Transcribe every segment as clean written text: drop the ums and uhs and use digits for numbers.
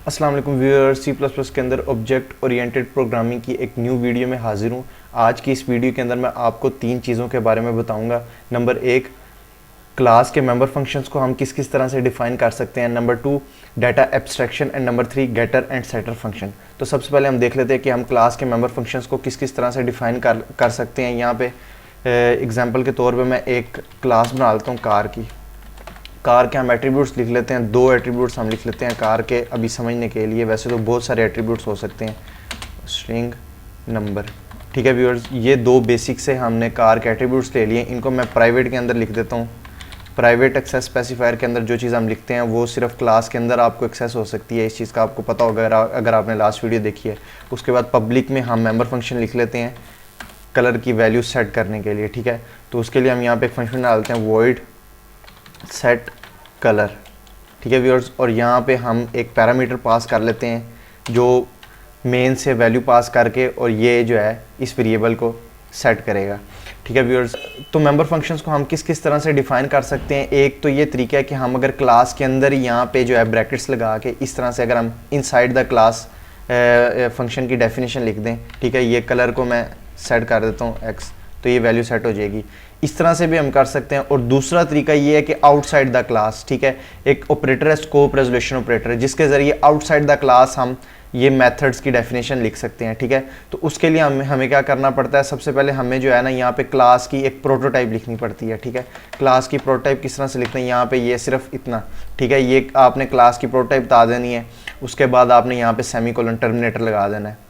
अस्सलाम वालेकुम viewers, C plus plus के अंदर ऑब्जेक्ट ओरिएंटेड प्रोग्रामिंग की एक न्यू वीडियो में हाजिर हूँ। आज की इस वीडियो के अंदर मैं आपको तीन चीज़ों के बारे में बताऊँगा। नंबर एक, क्लास के मेंबर फंक्शंस को हम किस किस तरह से डिफाइन कर सकते हैं। Number two, data abstraction and number three, getter and setter function. तो सबसे पहले हम देख लेते हैं कि हम क्लास के मेंबर फंक्शंस को किस किस तरह से डिफाइन कर सकते हैं। यहाँ पे एग्जाम्पल के तौर पर मैं एक क्लास बना लेता हूँ कार की। कार के हम एट्रीब्यूट्स लिख लेते हैं, दो एट्रीब्यूट्स हम लिख लेते हैं कार के अभी समझने के लिए। वैसे तो बहुत सारे एट्रीब्यूट्स हो सकते हैं, स्ट्रिंग, नंबर। ठीक है व्यूअर्स, ये दो बेसिक से हमने कार के एट्रीब्यूट्स ले लिए। इनको मैं प्राइवेट के अंदर लिख देता हूँ। प्राइवेट एक्सेस स्पेसिफायर के अंदर जो चीज़ हम लिखते हैं वो सिर्फ क्लास के अंदर आपको एक्सेस हो सकती है। इस चीज़ का आपको पता होगा अगर आपने लास्ट वीडियो देखी है। उसके बाद पब्लिक में हम मेंबर फंक्शन लिख लेते हैं कलर की वैल्यू सेट करने के लिए। ठीक है, तो उसके लिए हम यहाँ पे एक फंक्शन डालते हैं वॉइड सेट कलर। ठीक है व्यूअर्स, और यहाँ पे हम एक पैरामीटर पास कर लेते हैं जो मेन से वैल्यू पास करके और ये जो है इस वेरिएबल को सेट करेगा। ठीक है व्यूअर्स, तो मेंबर फंक्शंस को हम किस किस तरह से डिफाइन कर सकते हैं। एक तो ये तरीका है कि हम अगर क्लास के अंदर यहाँ पे जो है ब्रैकेट्स लगा के इस तरह से अगर हम इनसाइड द क्लास फंक्शन की डेफिनेशन लिख दें। ठीक है, ये कलर को मैं सेट कर देता हूँ एक्स, तो ये वैल्यू सेट हो जाएगी। इस तरह से भी हम कर सकते हैं। और दूसरा तरीका ये है कि आउटसाइड द क्लास, ठीक है, एक ऑपरेटर है स्कोप रेजोल्यूशन ऑपरेटर, जिसके ज़रिए आउटसाइड द क्लास हम ये मेथड्स की डेफिनेशन लिख सकते हैं। ठीक है, तो उसके लिए हमें क्या करना पड़ता है, सबसे पहले हमें जो है ना यहाँ पे क्लास की एक प्रोटोटाइप लिखनी पड़ती है। ठीक है, क्लास की प्रोटोटाइप किस तरह से लिखते हैं, यहाँ पे ये सिर्फ इतना। ठीक है, ये आपने क्लास की प्रोटोटाइप बता देनी है। उसके बाद आपने यहाँ पे सेमीकोलन टर्मिनेटर लगा देना है।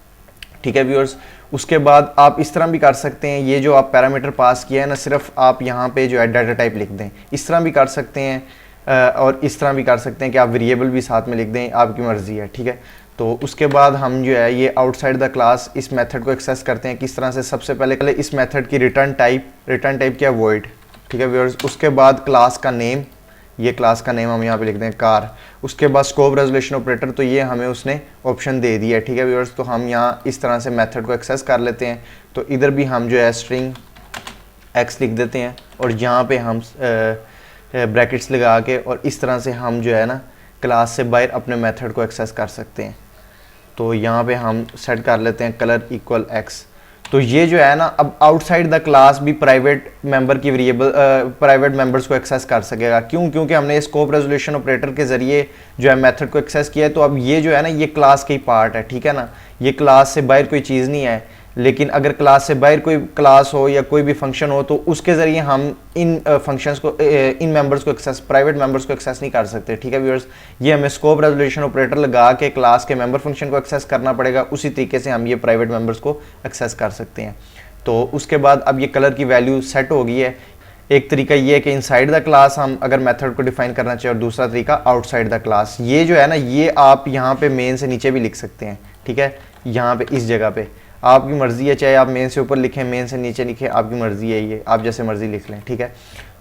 ठीक है व्यूअर्स, उसके बाद आप इस तरह भी कर सकते हैं, ये जो आप पैरामीटर पास किया है ना, सिर्फ आप यहाँ पे जो है डाटा टाइप लिख दें। इस तरह भी कर सकते हैं और इस तरह भी कर सकते हैं कि आप वेरिएबल भी साथ में लिख दें, आपकी मर्ज़ी है। ठीक है, तो उसके बाद हम जो है ये आउटसाइड द क्लास इस मेथड को एक्सेस करते हैं। किस तरह से, सबसे पहले इस मेथड की रिटर्न टाइप क्या है, वॉइड। ठीक है व्यूअर्स, उसके बाद क्लास का नेम, ये क्लास का नेम हम यहाँ पे लिख दें कार। उसके बाद स्कोप रेजोल्यूशन ऑपरेटर, तो ये हमें उसने ऑप्शन दे दिया है। ठीक है व्यूअर्स, तो हम यहाँ इस तरह से मेथड को एक्सेस कर लेते हैं। तो इधर भी हम जो है स्ट्रिंग एक्स लिख देते हैं और यहाँ पे हम ब्रैकेट्स लगा के और इस तरह से हम जो है ना क्लास से बाहर अपने मेथड को एक्सेस कर सकते हैं। तो यहाँ पे हम सेट कर लेते हैं कलर इक्वल एक्स। तो ये जो है ना अब आउटसाइड द क्लास भी प्राइवेट मेंबर की वेरिएबल प्राइवेट मेंबर्स को एक्सेस कर सकेगा। क्यों? क्योंकि हमने स्कोप रेजोल्यूशन ऑपरेटर के जरिए जो है मेथड को एक्सेस किया है। तो अब ये जो है ना ये क्लास का ही पार्ट है। ठीक है ना, ये क्लास से बाहर कोई चीज़ नहीं है। लेकिन अगर क्लास से बाहर कोई क्लास हो या कोई भी फंक्शन हो तो उसके ज़रिए हम इन फंक्शंस को इन मेंबर्स को एक्सेस, प्राइवेट मेंबर्स को एक्सेस नहीं कर सकते। ठीक है व्यूअर्स, ये हमें स्कोप रेजोल्यूशन ऑपरेटर लगा के क्लास के मेंबर फंक्शन को एक्सेस करना पड़ेगा। उसी तरीके से हम ये प्राइवेट मेंबर्स को एक्सेस कर सकते हैं। तो उसके बाद अब ये कलर की वैल्यू सेट हो गई है। एक तरीका ये है कि इनसाइड द क्लास हम अगर मेथड को डिफाइन करना चाहिए और दूसरा तरीका आउटसाइड द क्लास। ये जो है ना ये आप यहाँ पे मेन से नीचे भी लिख सकते हैं। ठीक है, यहाँ पे इस जगह पे आपकी मर्ज़ी है, चाहे आप मेन से ऊपर लिखें, मेन से नीचे लिखें, आपकी मर्ज़ी है, ये आप जैसे मर्ज़ी लिख लें। ठीक है,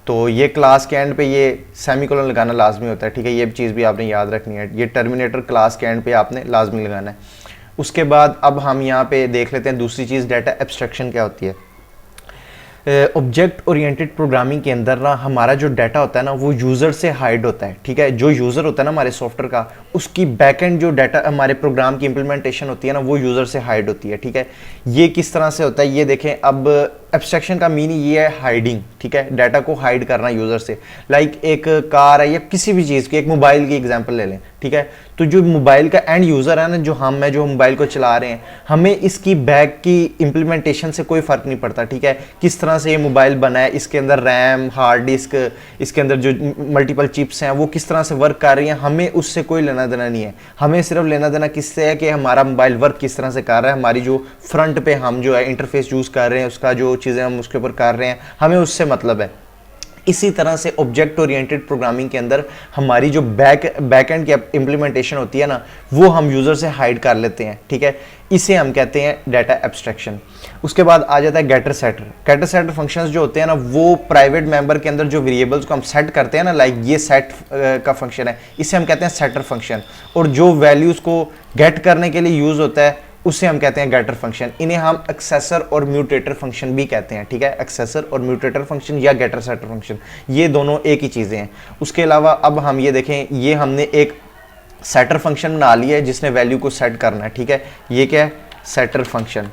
तो ये क्लास के एंड पे ये सेमीकोलन लगाना लाजमी होता है। ठीक है, ये चीज़ भी आपने याद रखनी है, ये टर्मिनेटर क्लास के एंड पे आपने लाजमी लगाना है। उसके बाद अब हम यहाँ पे देख लेते हैं दूसरी चीज़, डाटा एब्स्ट्रैक्शन क्या होती है। ऑब्जेक्ट ओरिएंटेड प्रोग्रामिंग के अंदर ना हमारा जो डाटा होता है ना वो यूज़र से हाइड होता है। ठीक है, जो यूज़र होता है ना हमारे सॉफ्टवेयर का, उसकी बैकएंड जो डाटा हमारे प्रोग्राम की इंप्लीमेंटेशन होती है ना वो यूज़र से हाइड होती है। ठीक है, ये किस तरह से होता है ये देखें। अब एब्स्ट्रैक्शन का मीनिंग ये है हाइडिंग। ठीक है, डाटा को हाइड करना यूज़र से। लाइक एक कार है या किसी भी चीज़ की, एक मोबाइल की एग्जांपल ले लें। ठीक है, तो जो मोबाइल का एंड यूज़र है ना, जो मोबाइल को चला रहे हैं, हमें इसकी बैक की इंप्लीमेंटेशन से कोई फ़र्क नहीं पड़ता। ठीक है, किस तरह से ये मोबाइल बना है, इसके अंदर रैम, हार्ड डिस्क, इसके अंदर जो मल्टीपल चिप्स हैं वो किस तरह से वर्क कर रही हैं, हमें उससे कोई लेना देना नहीं है। हमें सिर्फ लेना देना किससे है कि हमारा मोबाइल वर्क किस तरह से कर रहा है, हमारी जो फ्रंट पे हम जो है इंटरफेस यूज़ कर रहे हैं, उसका जो चीज़ें हम उसके ऊपर कर रहे हैं, हमें उससे मतलब है। इसी तरह से ऑब्जेक्ट ओरिएंटेड प्रोग्रामिंग के अंदर हमारी जो बैकएंड की इंप्लीमेंटेशन होती है ना वो हम यूज़र से हाइड कर लेते हैं। ठीक है, इसे हम कहते हैं डाटा एब्स्ट्रैक्शन। उसके बाद आ जाता है getter setter. Getter setter functions जो होते हैं ना वो प्राइवेट मेंबर के अंदर जो वेरिएबल्स को हम सेट करते हैं ना, लाइक ये सेट का फंक्शन है, इसे हम कहते हैं सेटर फंक्शन। और जो वैल्यूज़ को गेट करने के लिए यूज़ होता है उसे हम कहते हैं गेटर फंक्शन। इन्हें हम एक्सेसर और म्यूटेटर फंक्शन भी कहते हैं। ठीक है, एक्सेसर और म्यूटेटर फंक्शन या गेटर सेटर फंक्शन, ये दोनों एक ही चीज़ें हैं। उसके अलावा अब हम ये देखें, ये हमने एक सेटर फंक्शन बना लिया है जिसने वैल्यू को सेट करना है, ठीक है। ये क्या है, सेटर फंक्शन।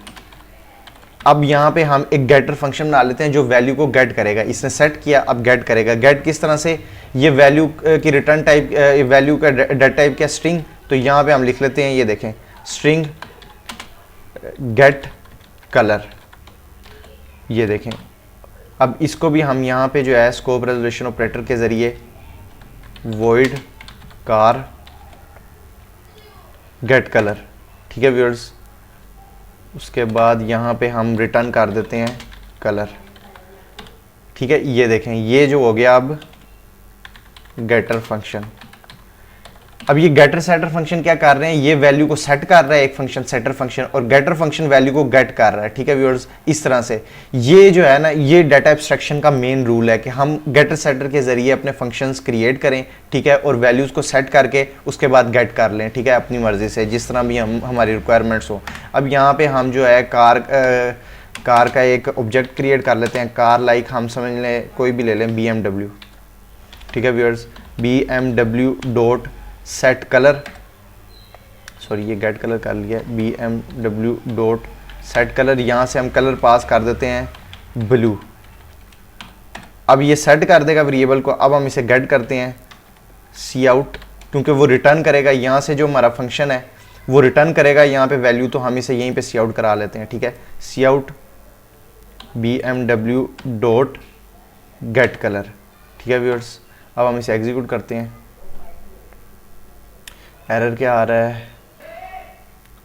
अब यहाँ पे हम एक गेटर फंक्शन बना लेते हैं जो वैल्यू को गेट करेगा। इसने सेट किया, अब गेट करेगा। गेट किस तरह से, ये वैल्यू की रिटर्न टाइप, वैल्यू का डेटा टाइप क्या, स्ट्रिंग। तो यहाँ पे हम लिख लेते हैं, ये देखें, स्ट्रिंग गेट कलर, ये देखें। अब इसको भी हम यहाँ पे जो है स्कोप रेजोल्यूशन ऑपरेटर के ज़रिए वॉइड कार गेट कलर, ठीक है व्यूअर्स। उसके बाद यहाँ पे हम रिटर्न कर देते हैं कलर, ठीक है। ये देखें, ये जो हो गया अब गेटर फंक्शन। अब ये गेटर सेटर फंक्शन क्या कर रहे हैं, ये वैल्यू को सेट कर रहा है एक फंक्शन सेटर फंक्शन, और गेटर फंक्शन वैल्यू को गेट कर रहा है, ठीक है व्यूअर्स। इस तरह से ये जो है ना, ये डाटा एब्स्ट्रैक्शन का मेन रूल है कि हम गेटर सेटर के जरिए अपने फंक्शंस क्रिएट करें, ठीक है, और वैल्यूज को सेट करके उसके बाद गेट कर लें, ठीक है, अपनी मर्जी से, जिस तरह भी हमारी रिक्वायरमेंट्स हो। अब यहाँ पे हम जो है कार का एक ऑब्जेक्ट क्रिएट कर लेते हैं। कार लाइक हम समझ लें, कोई भी ले लें, BMW, ठीक है viewers. BMW dot set colour, sorry ये गेट कलर कर लिया, BMW डॉट सेट कलर। यहाँ से हम कलर पास कर देते हैं ब्लू। अब ये सेट कर देगा वेरिएबल को। अब हम इसे गेट करते हैं सी आउट, क्योंकि वो रिटर्न करेगा। यहाँ से जो हमारा फंक्शन है वो रिटर्न करेगा यहाँ पे वैल्यू, तो हम इसे यहीं पे सी आउट करा लेते हैं, ठीक है। C out BMW dot get colour, ठीक है व्यूअर्स। अब हम इसे एग्जीक्यूट करते हैं। एरर क्या आ रहा है,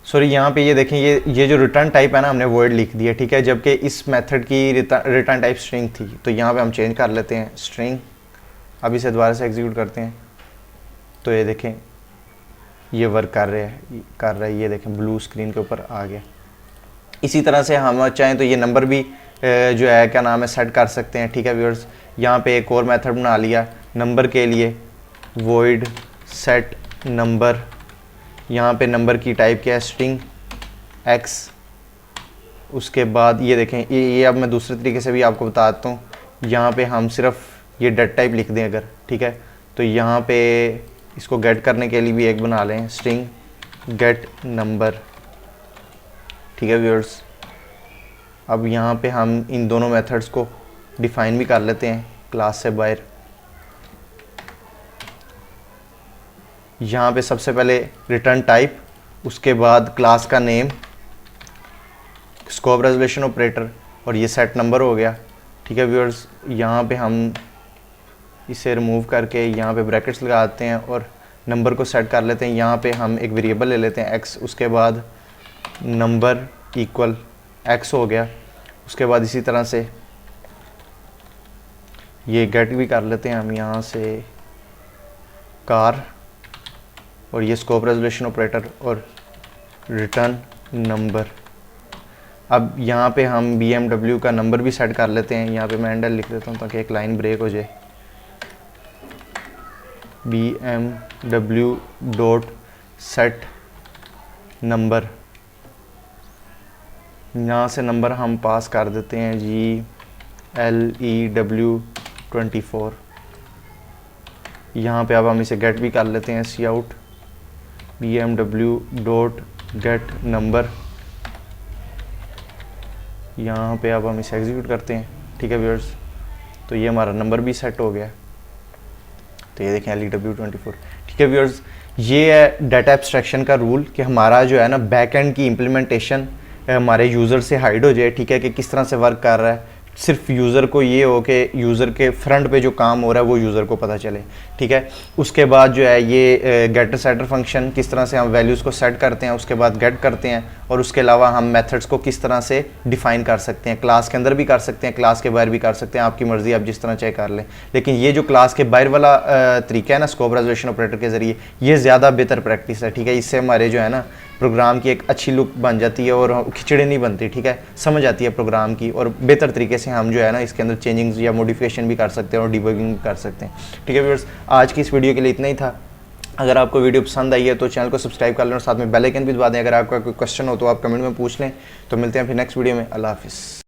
सॉरी यहाँ पे ये देखें, ये जो रिटर्न टाइप है ना, हमने वर्ड लिख दिया, ठीक है, जबकि इस मेथड की रिटर्न टाइप स्ट्रिंग थी। तो यहाँ पे हम चेंज कर लेते हैं स्ट्रिंग। अब इसे दोबारा से एग्जीक्यूट करते हैं, तो ये देखें ये वर्क कर रहा है, ये देखें ब्लू स्क्रीन के ऊपर आ गया। इसी तरह से हम चाहें तो ये नंबर भी जो है क्या नाम है सेट कर सकते हैं, ठीक है व्यूअर्स। यहाँ पे एक और मेथड बना लिया नंबर के लिए, वॉइड सेट नंबर। यहाँ पे नंबर की टाइप क्या है, स्ट्रिंग x। उसके बाद ये देखें, ये अब मैं दूसरे तरीके से भी आपको बता देता हूँ। यहाँ पे हम सिर्फ ये डेट टाइप लिख दें अगर, ठीक है, तो यहाँ पे इसको गेट करने के लिए भी एक बना लें, स्ट्रिंग गेट नंबर, ठीक है व्यूअर्स। अब यहाँ पे हम इन दोनों मेथड्स को डिफाइन भी कर लेते हैं क्लास से बाहर। यहाँ पे सबसे पहले रिटर्न टाइप, उसके बाद क्लास का नेम, स्कोप रेजोल्यूशन ऑपरेटर, और ये सेट नंबर हो गया, ठीक है व्यूअर्स। यहाँ पे हम इसे रिमूव करके यहाँ पे ब्रैकेट्स लगा देते हैं और नंबर को सेट कर लेते हैं। यहाँ पे हम एक वेरिएबल ले लेते हैं x, उसके बाद नंबर इक्वल x हो गया। उसके बाद इसी तरह से ये गेट भी कर लेते हैं हम यहाँ से कार, और ये स्कोप रेजोल्यूशन ऑपरेटर और रिटर्न नंबर। अब यहाँ पे हम BMW का नंबर भी सेट कर लेते हैं। यहाँ पे मैं एंडल लिख देता हूँ ताकि एक लाइन ब्रेक हो जाए। BMW डॉट सेट नंबर, यहाँ से नंबर हम पास कर देते हैं GLEW24। यहाँ पे अब हम इसे गेट भी कर लेते हैं, C out BMW dot get number. यहाँ पे अब हम इसे एग्जीक्यूट करते हैं, ठीक है व्यूअर्स। तो ये हमारा नंबर भी सेट हो गया। तो ये देखें LEW24, ठीक है व्यूअर्स। ये है डाटा एब्स्ट्रैक्शन का रूल कि हमारा जो है ना बैक एंड की इम्प्लीमेंटेशन हमारे यूज़र से हाइड हो जाए, ठीक है, कि किस तरह से वर्क कर रहा है। सिर्फ यूज़र को ये हो कि यूज़र के फ्रंट पे जो काम हो रहा है वो यूज़र को पता चले, ठीक है। उसके बाद जो है ये गेटर सेटर फंक्शन, किस तरह से हम वैल्यूज़ को सेट करते हैं, उसके बाद गेट करते हैं, और उसके अलावा हम मेथड्स को किस तरह से डिफ़ाइन कर सकते हैं। क्लास के अंदर भी कर सकते हैं, क्लास के बाहर भी कर सकते हैं, आपकी मर्ज़ी, आप जिस तरह चाहे कर लें। लेकिन ये जो क्लास के बाहर वाला तरीका है ना स्कोप रेजोल्यूशन ऑपरेटर के ज़रिए, ये ज़्यादा बेहतर प्रैक्टिस है, ठीक है। इससे हमारे जो है ना प्रोग्राम की एक अच्छी लुक बन जाती है और खिचड़ी नहीं बनती, ठीक है, समझ आती है प्रोग्राम की, और बेहतर तरीके से हम जो है ना इसके अंदर चेंजिंग्स या मॉडिफिकेशन भी कर सकते हैं और डिबगिंग भी कर सकते हैं, ठीक है व्यूअर्स। आज की इस वीडियो के लिए इतना ही था। अगर आपको वीडियो पसंद आई है तो चैनल को सब्सक्राइब कर लें और साथ में बेल आइकन भी दबा दें। अगर आपका कोई क्वेश्चन हो तो आप कमेंट में पूछ लें। तो मिलते हैं फिर नेक्स्ट वीडियो में। अल्लाह हाफिज़।